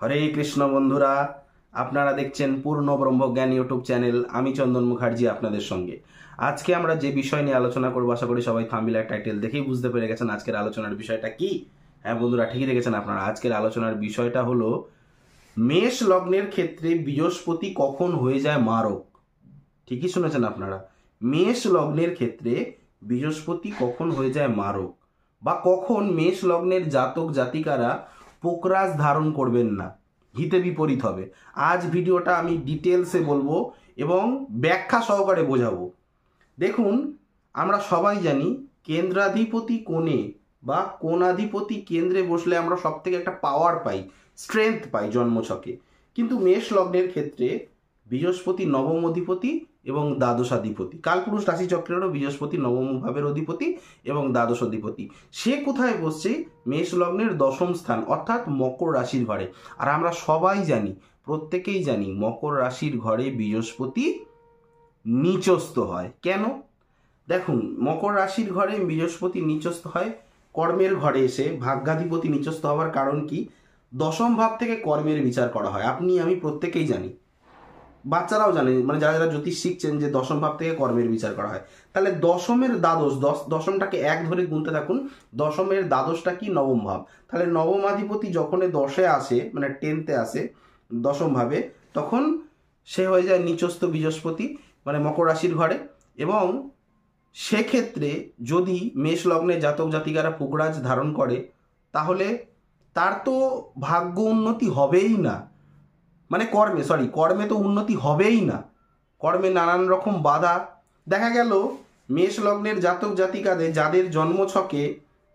হরে কৃষ্ণ বন্ধুরা, আপনারা দেখছেন পূর্ণ ব্রহ্মজ্ঞান ইউটিউব চ্যানেল। আমি চন্দন মুখার্জি আপনাদের সঙ্গে। আজকে আমরা যে বিষয় নিয়ে আলোচনা করবো, আশা করি সবাই থাম্বনেল টাইটেল দেখেই বুঝতে পেরে গেছেন আজকের আলোচনার বিষয়টা কি। হ্যাঁ বন্ধুরা, ঠিকই দেখেছেন আপনারা। আজকের আলোচনার বিষয়টা হলো মেষ লগ্নের ক্ষেত্রে বৃহস্পতি কখন হয়ে যায় মারক। ঠিকই শুনেছেন আপনারা, মেষ লগ্নের ক্ষেত্রে বৃহস্পতি কখন হয়ে যায় মারক, বা কখন মেষ লগ্নের জাতক জাতিকারা পোকরাজ ধারণ করবেন না, হিতে বিপরীত হবে। আজ ভিডিওটা আমি ডিটেলসে বলবো এবং ব্যাখ্যা সহকারে বোঝাবো। দেখুন, আমরা সবাই জানি কেন্দ্রাধিপতি কোণে বা কোণাধিপতি কেন্দ্রে বসলে আমরা সব থেকে একটা পাওয়ার পাই, স্ট্রেংথ পাই জন্মছকে। কিন্তু মেষ লগ্নের ক্ষেত্রে বৃহস্পতি নবম অধিপতি এবং দ্বাদশাধিপতি, কালপুরুষ রাশিচক্রেরও বৃহস্পতি নবম ভাবের অধিপতি এবং দ্বাদশ অধিপতি। সে কোথায় বসছে? মেষ লগ্নের দশম স্থান, অর্থাৎ মকর রাশির ঘরে। আর আমরা সবাই জানি, প্রত্যেকেই জানি, মকর রাশির ঘরে বৃহস্পতি নিচস্থ হয়। কেন? দেখুন, মকর রাশির ঘরে বৃহস্পতি নিচস্থ হয় কর্মের ঘরে এসে। ভাগ্যাধিপতি নিচস্থ হওয়ার কারণ কি? দশম ভাব থেকে কর্মের বিচার করা হয়। আপনি আমি প্রত্যেকেই জানি, বাচ্চারাও জানে, মানে যারা যারা জ্যোতিষ শিখছেন, যে দশম ভাব থেকে কর্মের বিচার করা হয়। তাহলে দশমের দ্বাদশ, দশমটাকে এক ধরে গুনতে থাকুন। দশমের দ্বাদশটা কি? নবম ভাব। তাহলে নবমাধিপতি যখন দশে আসে, মানে টেনতে আসে দশম ভাবে, তখন সে হয়ে যায় নিচস্থ বৃহস্পতি, মানে মকর রাশির ঘরে। এবং সেক্ষেত্রে যদি মেষ লগ্নে জাতক জাতিকারা পুকরাজ ধারণ করে, তাহলে তার তো ভাগ্য উন্নতি হবেই না, মানে কর্মে তো উন্নতি হবেই না। কর্মে নানান রকম বাধা দেখা গেল। মেষ লগ্নের জাতক জাতিকাদের যাদের জন্মছকে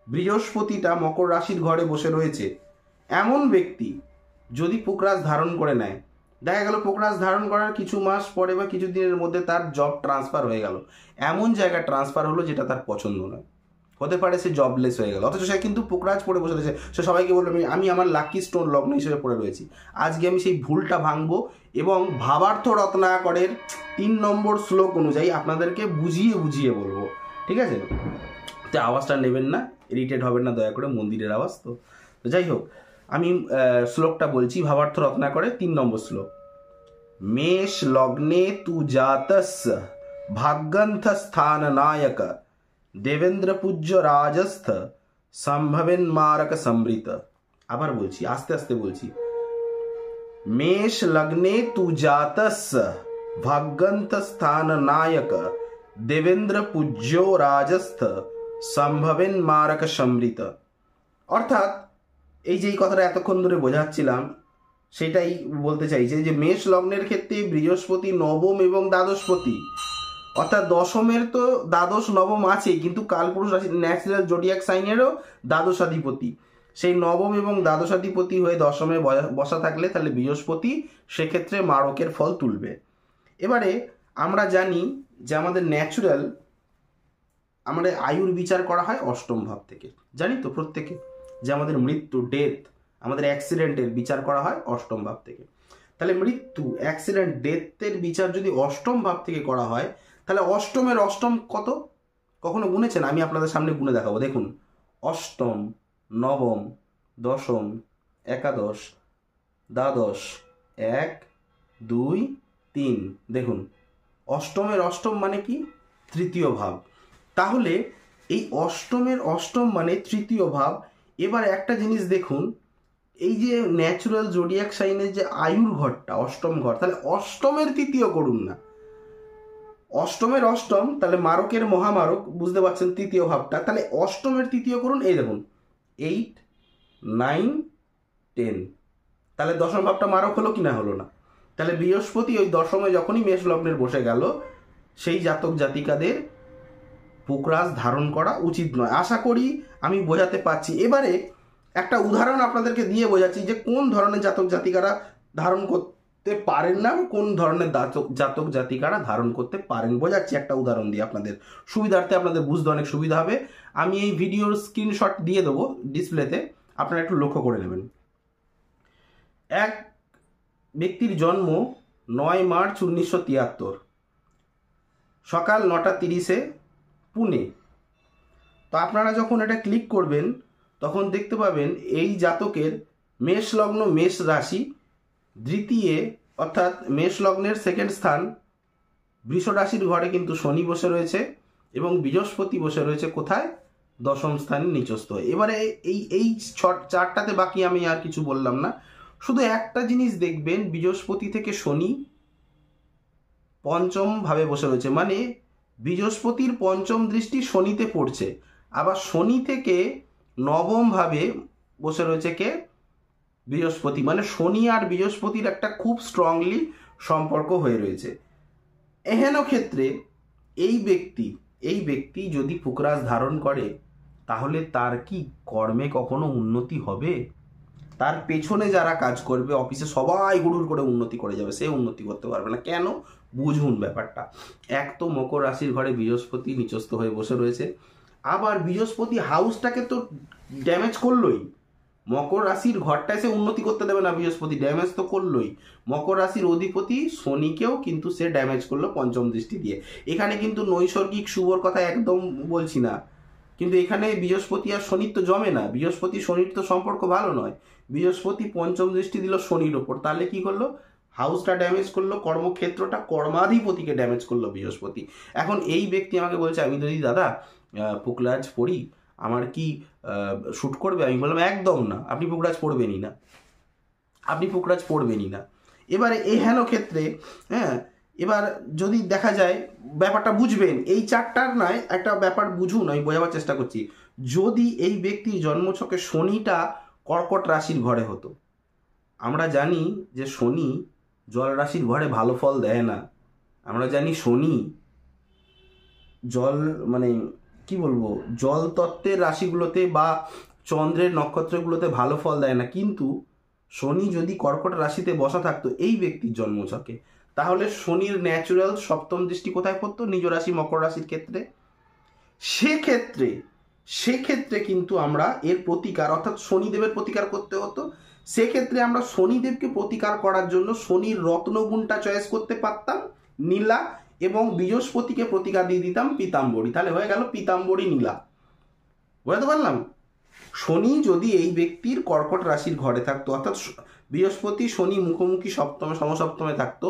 বৃহস্পতিটা মকর রাশির ঘরে বসে রয়েছে, এমন ব্যক্তি যদি পুকরাজ ধারণ করে নেয়, দেখা গেল পুকরাজ ধারণ করার কিছু মাস পরে বা কিছু দিনের মধ্যে তার জব ট্রান্সফার হয়ে গেল, এমন জায়গায় ট্রান্সফার হলো যেটা তার পছন্দ নয়। হতে পারে সে জবলেস হয়ে গেল, অথচ সে কিন্তু পুকরাজ পড়ে বসে রয়েছে। সে সবাইকে বললো আমি আমার লাকি স্টোন লগ্ন হিসেবে পড়ে রয়েছি। আজকে আমি সেই ভুলটা ভাঙবো এবং ভাবার্থ রত্নাকরের 3 নম্বর শ্লোক অনুযায়ী আপনাদেরকে বুঝিয়ে বুঝিয়ে বলবো। ঠিক আছে? তো আওয়াজটা নেবেন না, ইরিটেট হবেন না দয়া করে, মন্দিরের আওয়াজ তো। যাই হোক, আমি শ্লোকটা বলছি, ভাবার্থ রত্নাকরের 3 নম্বর শ্লোক। মেষ লগ্নে তু জাতস্য ভাগ্যন্থ স্থান নায়ক দেবেন্দ্র পূজ্য রাজস্থ সম্ভবেন মারক সমৃত। আবার বলছি, আস্তে আস্তে বলছি। মেষ লগ্নে তু জাতস্য ভাগ্যন্থ স্থান নায়ক দেবেন্দ্র পূজ্য রাজস্থ সম্ভবেন মারক সমৃত। অর্থাৎ এই যে এই কথাটা এতক্ষণ ধরে বোঝাচ্ছিলাম, সেটাই বলতে চাইছে যে মেষ লগ্নের ক্ষেত্রে বৃহস্পতি নবম এবং দ্বাদশপতি, অর্থাৎ দশমের তো দ্বাদশ নবম আছেই, কিন্তু কালপুরুষ রাশি ন্যাচারাল জোডিয়াক সাইনেরও দ্বাদশাধিপতি। সেই নবম এবং দ্বাদশাধিপতি হয়ে দশমে বসা থাকলে তাহলে বৃহস্পতি সেক্ষেত্রে মারকের ফল তুলবে। এবারে আমরা জানি যে আমাদের ন্যাচুরাল, আমাদের আয়ুর বিচার করা হয় অষ্টম ভাব থেকে। জানি তো প্রত্যেকে যে আমাদের মৃত্যু, ডেথ, আমাদের অ্যাক্সিডেন্টের বিচার করা হয় অষ্টম ভাব থেকে। তাহলে মৃত্যু, অ্যাক্সিডেন্ট, ডেথের বিচার যদি অষ্টম ভাব থেকে করা হয়, তাহলে অষ্টমের অষ্টম কত? কখনো গুনেছেন? আমি আপনাদের সামনে গুনে দেখাবো। দেখুন, অষ্টম, নবম, দশম, একাদশ, দ্বাদশ, 1, 2, 3। দেখুন, অষ্টমের অষ্টম মানে কি? তৃতীয় ভাব। তাহলে এই অষ্টমের অষ্টম মানে তৃতীয় ভাব। এবার একটা জিনিস দেখুন, এই যে ন্যাচুরাল জোডিয়াক সাইনের যে আয়ুর ঘরটা অষ্টম ঘর, তাহলে অষ্টমের তৃতীয় করুন না, অষ্টমের অষ্টম, তাহলে মারকের মহামারক, বুঝতে পারছেন তৃতীয় ভাবটা। তাহলে অষ্টমের তৃতীয় করুন, এই দেখুন 8, 9, 10। তাহলে দশম ভাবটা মারক হলো কি না? হলো না। তাহলে বৃহস্পতি ওই দশমে যখনই মেষ লগ্নের বসে গেল, সেই জাতক জাতিকাদের পুকরাজ ধারণ করা উচিত নয়। আশা করি আমি বোঝাতে পারছি। এবারে একটা উদাহরণ আপনাদেরকে দিয়ে বোঝাচ্ছি যে কোন ধরনের জাতক জাতিকারা ধারণ করতে পারেন না, কোন ধরনের জাতক জাতিকারা ধারণ করতে পারেন। বোঝাচ্ছি একটা উদাহরণ দিয়ে আপনাদের সুবিধার্থে, আপনাদের বুঝতে অনেক সুবিধা হবে। আমি এই ভিডিওর স্ক্রিনশট দিয়ে দেবো ডিসপ্লেতে, আপনারা একটু লক্ষ্য করে নেবেন। এক ব্যক্তির জন্ম 9 মার্চ 1973, সকাল 9:30 পুনে। তো আপনারা যখন এটা ক্লিক করবেন, তখন দেখতে পাবেন এই জাতকের মেষ লগ্ন মেষ রাশি, দ্বিতীয় অর্থাৎ মেষ লগ্নের সেকেন্ড স্থান বৃষ রাশির ঘরে কিন্তু শনি বসে রয়েছে এবং বৃহস্পতি বসে রয়েছে কোথায়? দশম স্থানে নিচস্থ। এবারে এই চারটাতে বাকি আমি আর কিছু বললাম না, শুধু একটা জিনিস দেখবেন, বৃহস্পতি থেকে শনি পঞ্চম ভাবে বসে রয়েছে, মানে বৃহস্পতির পঞ্চম দৃষ্টি শনিতে পড়ছে, আবার শনি থেকে নবম ভাবে বসে রয়েছে কে? বৃহস্পতি। মানে শনি আর বৃহস্পতির একটা খুব স্ট্রংলি সম্পর্ক হয়ে রয়েছে। এহেন ক্ষেত্রে এই ব্যক্তি যদি পুকরাজ ধারণ করে তাহলে তার কি কর্মে কখনো উন্নতি হবে? তার পেছনে যারা কাজ করবে অফিসে সবাই হুড়ুর করে উন্নতি করে যাবে, সে উন্নতি করতে পারবে না। কেন? বুঝুন ব্যাপারটা। এক তো মকর রাশির ঘরে বৃহস্পতি নিচস্থ হয়ে বসে রয়েছে, আবার বৃহস্পতি হাউসটাকে তো ড্যামেজ করলোই। মকর রাশির ঘরটায় সে উন্নতি করতে দেবে না, বৃহস্পতি ড্যামেজ তো করলোই। মকর রাশির অধিপতি শনিকেও কিন্তু সে ড্যামেজ করলো পঞ্চম দৃষ্টি দিয়ে। এখানে কিন্তু নৈসর্গিক শুভর কথা একদম বলছি না, কিন্তু এখানে বৃহস্পতি আর শনির তো জমে না, বৃহস্পতি শনির তো সম্পর্ক ভালো নয়। বৃহস্পতি পঞ্চম দৃষ্টি দিল শনির ওপর, তাহলে কি করলো? হাউসটা ড্যামেজ করলো, কর্মক্ষেত্রটা, কর্মাধিপতিকে ড্যামেজ করলো বৃহস্পতি। এখন এই ব্যক্তি আমাকে বলছে, আমি যদি দাদা পুকরাজ পড়ি আমার কি শ্যুট করবে? আমি বললাম একদম না, আপনি পুকরাজ পড়বেনই না, আপনি পুকরাজ পড়বেনই না। এবারে এই হেন ক্ষেত্রে এবার যদি দেখা যায়, ব্যাপারটা বুঝবেন, এই চারটার নয় একটা ব্যাপার বুঝুন, আমি বোঝাবার চেষ্টা করছি। যদি এই ব্যক্তির জন্মছকে শনিটা কর্কট রাশির ঘরে হতো, আমরা জানি যে শনি জল রাশির ঘরে ভালো ফল দেয় না। আমরা জানি শনি জল মানে কি বলবো, জল তত্ত্বের রাশিগুলোতে বা চন্দ্রের নক্ষত্রগুলোতে ভালো ফল দেয় না, কিন্তু শনি যদি কর্কট রাশিতে বসা থাকতো এই ব্যক্তির জন্মছকে, তাহলে শনির ন্যাচুরাল সপ্তম দৃষ্টি কোথায় পড়তো? নিজ রাশি মকর রাশির ক্ষেত্রে। সেক্ষেত্রে কিন্তু আমরা এর প্রতিকার অর্থাৎ শনিদেবের প্রতিকার করতে হতো। সেক্ষেত্রে আমরা শনিদেবকে প্রতিকার করার জন্য শনির রত্নগুণটা চয়েস করতে পারতাম নীলা, এবং বৃহস্পতিকে প্রতিকার দিয়ে দিতাম পীতাম্বরী, তাহলে হয়ে গেল পীতাম্বরী নীলা। বুঝতে পারলাম? শনি যদি এই ব্যক্তির কর্কট রাশির ঘরে থাকতো, অর্থাৎ বৃহস্পতি শনি মুখোমুখি সপ্তমে সমসপ্তমে থাকতো,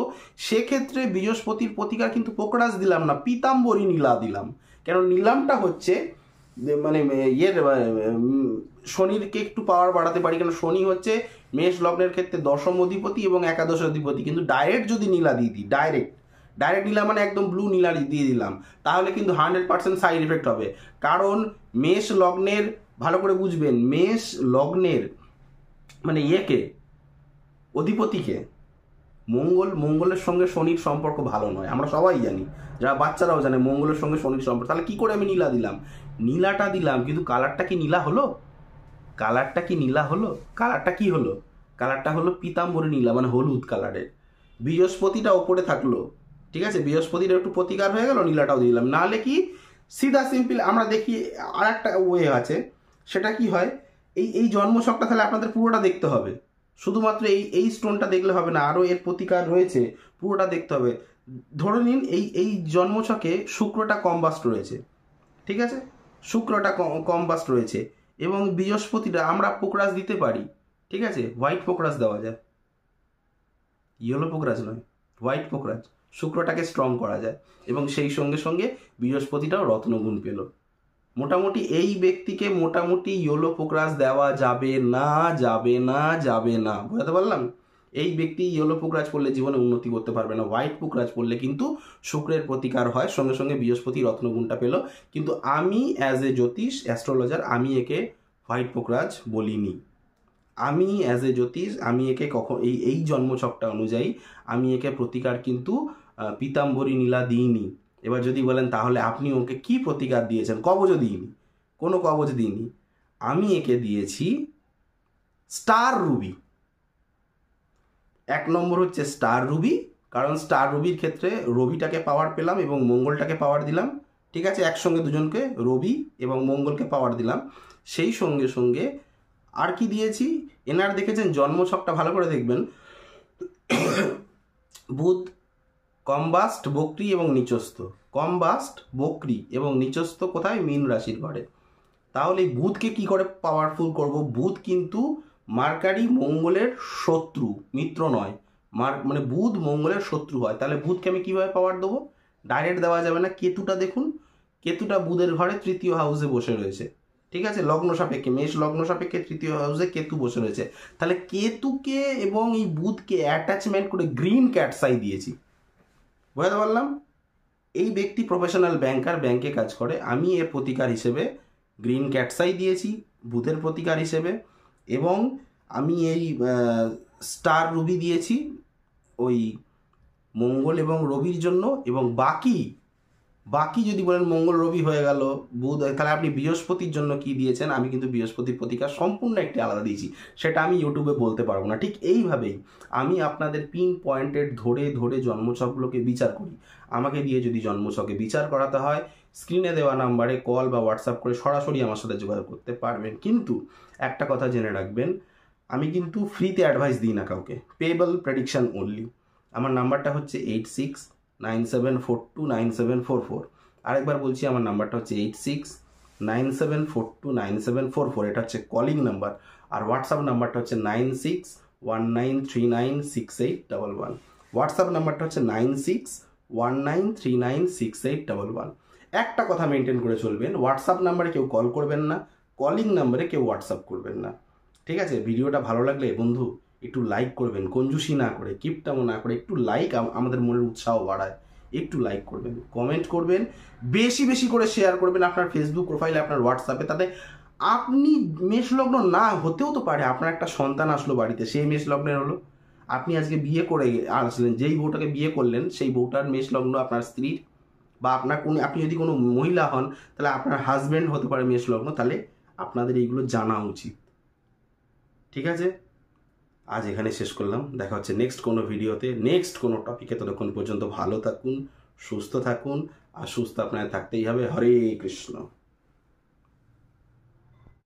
সেক্ষেত্রে বৃহস্পতির প্রতিকার কিন্তু পোকরাজ দিলাম না, পীতাম্বরী নীলা দিলাম। কেন? নীলামটা হচ্ছে মানে শনিরকে একটু পাওয়ার বাড়াতে পারি, কেন শনি হচ্ছে মেষ লগ্নের ক্ষেত্রে দশম অধিপতি এবং একাদশ অধিপতি। কিন্তু ডাইরেক্ট যদি নীলা দিয়ে দিই, ডাইরেক্ট নীলা মানে একদম ব্লু নীলা দিয়ে দিলাম, তাহলে কিন্তু 100% সাইড এফেক্ট হবে। কারণ মেষ লগ্নের, ভালো করে বুঝবেন, মেষ লগ্নের মানে অধিপতিকে মঙ্গলের সঙ্গে শনির সম্পর্ক ভালো নয়, আমরা সবাই জানি, যারা বাচ্চারাও জানে মঙ্গলের সঙ্গে শনির সম্পর্ক। তাহলে কি করে আমি নীলা দিলাম? নীলাটা দিলাম, কিন্তু কালারটা কি নীলা হলো? কালারটা কি হলো? কালারটা হলো পীতাম্বরী নীলা, মানে হলুদ কালারের। বৃহস্পতিটা ওপরে থাকলো, ঠিক আছে, বৃহস্পতির একটু প্রতিকার হয়ে গেল, নীলাটাও দিলাম। নাহলে কি সিধা সিম্পল আমরা দেখি আর একটা ওয়ে আছে, সেটা কি হয়, এই জন্মছকটা তাহলে আপনাদের পুরোটা দেখতে হবে, শুধুমাত্র এই স্টোনটা দেখলে হবে না, আরও এর প্রতিকার রয়েছে, পুরোটা দেখতে হবে। ধরে নিন এই জন্মছকে শুক্রটা কম্বাস্ট রয়েছে, ঠিক আছে, শুক্রটা কম্বাস্ট রয়েছে, এবং বৃহস্পতিটা আমরা পোকরাজ দিতে পারি, ঠিক আছে, হোয়াইট পোকরাজ দেওয়া যায়, ইয়েলো পোকরাজ নয়, হোয়াইট পোকরাজ, শুক্রটাকে স্ট্রং করা যায়, এবং সেই সঙ্গে সঙ্গে বৃহস্পতিটাও রত্নগুণ পেল। মোটামুটি এই ব্যক্তিকে মোটামুটি ইয়েলো পোকরাজ দেওয়া যাবে না। বুঝতে পারলাম? এই ব্যক্তি ইয়েলো পোকরাজ পড়লে জীবনে উন্নতি করতে পারবে না। হোয়াইট পোকরাজ পড়লে কিন্তু শুক্রের প্রতিকার হয়, সঙ্গে সঙ্গে বৃহস্পতি রত্নগুণটা পেল। কিন্তু আমি অ্যাজ এ জ্যোতিষ অ্যাস্ট্রোলজার আমি একে হোয়াইট পোকরাজ বলিনি। আমি অ্যাজ এ জ্যোতিষ আমি একে এই জন্মছকটা অনুযায়ী আমি একে প্রতিকার কিন্তু পীতাম্বরী নীলা দিইনি। এবার যদি বলেন তাহলে আপনি ওকে কি প্রতিকার দিয়েছেন? কবচ দিইনি, কোনো কবচ দিইনি, আমি একে দিয়েছি স্টার রুবি। 1 নম্বর হচ্ছে স্টার রুবি, কারণ স্টার রুবির ক্ষেত্রে রবিটাকে পাওয়ার পেলাম এবং মঙ্গলটাকে পাওয়ার দিলাম, ঠিক আছে, একসঙ্গে দুজনকে, রবি এবং মঙ্গলকে পাওয়ার দিলাম। সেই সঙ্গে সঙ্গে আর কি দিয়েছি, এনার দেখেছেন জন্মছকটা ভালো করে দেখবেন, বুধ কম্বাস্ট, বক্রি এবং নিচস্থ, কম্বাস্ট, বক্রি এবং নিচস্থ কোথায়? মীন রাশির ঘরে। তাহলে এই বুধকে কি করে পাওয়ারফুল করব? বুধ কিন্তু মার্কারি মঙ্গলের শত্রু, মিত্র নয়, মানে বুধ মঙ্গলের শত্রু হয়, তাহলে বুধকে আমি কীভাবে পাওয়ার দেবো? ডাইরেক্ট দেওয়া যাবে না। কেতুটা দেখুন, কেতুটা বুধের ঘরে তৃতীয় হাউসে বসে রয়েছে, ঠিক আছে, লগ্ন সাপেক্ষে, মেষ লগ্ন সাপেক্ষে তৃতীয় হাউসে কেতু বসে রয়েছে। তাহলে কেতুকে এবং এই বুধকে অ্যাটাচমেন্ট করে গ্রিন ক্যাটস আই দিয়েছি, বুঝতে পারলাম। এই ব্যক্তি প্রফেশনাল ব্যাংকার, ব্যাংকে কাজ করে, আমি এর প্রতিকার হিসেবে গ্রিন ক্যাটস আই দিয়েছি বুধের প্রতিকার হিসেবে, এবং আমি এই স্টার রুবি দিয়েছি ওই মঙ্গল এবং রবির জন্য। এবং বাকি যদি বলেন মঙ্গল রবি হয়ে গেল বুধ, তাহলে আপনি বৃহস্পতির জন্য কি দিয়েছেন? আমি কিন্তু বৃহস্পতির প্রতিকার সম্পূর্ণ একটি আলাদা দিয়েছি, সেটা আমি ইউটিউবে বলতে পারবো না। ঠিক এইভাবেই আমি আপনাদের পিন পয়েন্টেড ধরে ধরে জন্মছকগুলোকে বিচার করি। আমাকে দিয়ে যদি জন্মছকে বিচার করাতে হয়, স্ক্রিনে দেওয়া নাম্বারে কল বা হোয়াটসঅ্যাপ করে সরাসরি আমার সাথে যোগাযোগ করতে পারবেন। কিন্তু একটা কথা জেনে রাখবেন, আমি কিন্তু ফ্রিতে অ্যাডভাইস দিই না কাউকে, পেয়েবল প্রেডিকশন অনলি। আমার নাম্বারটা হচ্ছে 8697429744। আরেকবার বলছি, আমার নাম্বারটা হচ্ছে 8697429744। এটা হচ্ছে কলিং নাম্বার। আর হোয়াটসঅ্যাপ নাম্বারটা হচ্ছে 9619396811। হোয়াটসঅ্যাপ নাম্বারটা হচ্ছে 9619396811। একটা কথা মেনটেন করে চলবেন, হোয়াটসঅ্যাপ নাম্বারে কেউ কল করবেন না, কলিং নাম্বারে কেউ হোয়াটসঅ্যাপ করবেন না, ঠিক আছে? ভিডিওটা ভালো লাগলে বন্ধু একটু লাইক করবেন, কঞ্জুসি না করে, কিপটামো না করে, একটু লাইক আমাদের মনের উৎসাহ বাড়ায়। একটু লাইক করবেন, কমেন্ট করবেন, বেশি বেশি করে শেয়ার করবেন আপনার ফেসবুক প্রোফাইলে, আপনার হোয়াটসঅ্যাপে। তাতে আপনি মেষলগ্ন না হতেও তো পারে আপনার একটা সন্তান আসলো বাড়িতে, সেই মেষলগ্নের হলো। আপনি আজকে বিয়ে করে আসলেন, যেই বউটাকে বিয়ে করলেন সেই বউটার মেষলগ্ন আপনার স্ত্রীর, বা আপনার আপনি যদি কোনো মহিলা হন তাহলে আপনার হাজব্যান্ড হতে পারে মেষলগ্ন। তাহলে আপনাদের এইগুলো জানা উচিত, ঠিক আছে? আজ এখানে শেষ করলাম, দেখা হচ্ছে নেক্সট কোনো ভিডিওতে, নেক্সট কোনো টপিকে। ততক্ষণ পর্যন্ত ভালো থাকুন, সুস্থ থাকুন, আর সুস্থ আপনার থাকতেই হবে। হরে কৃষ্ণ।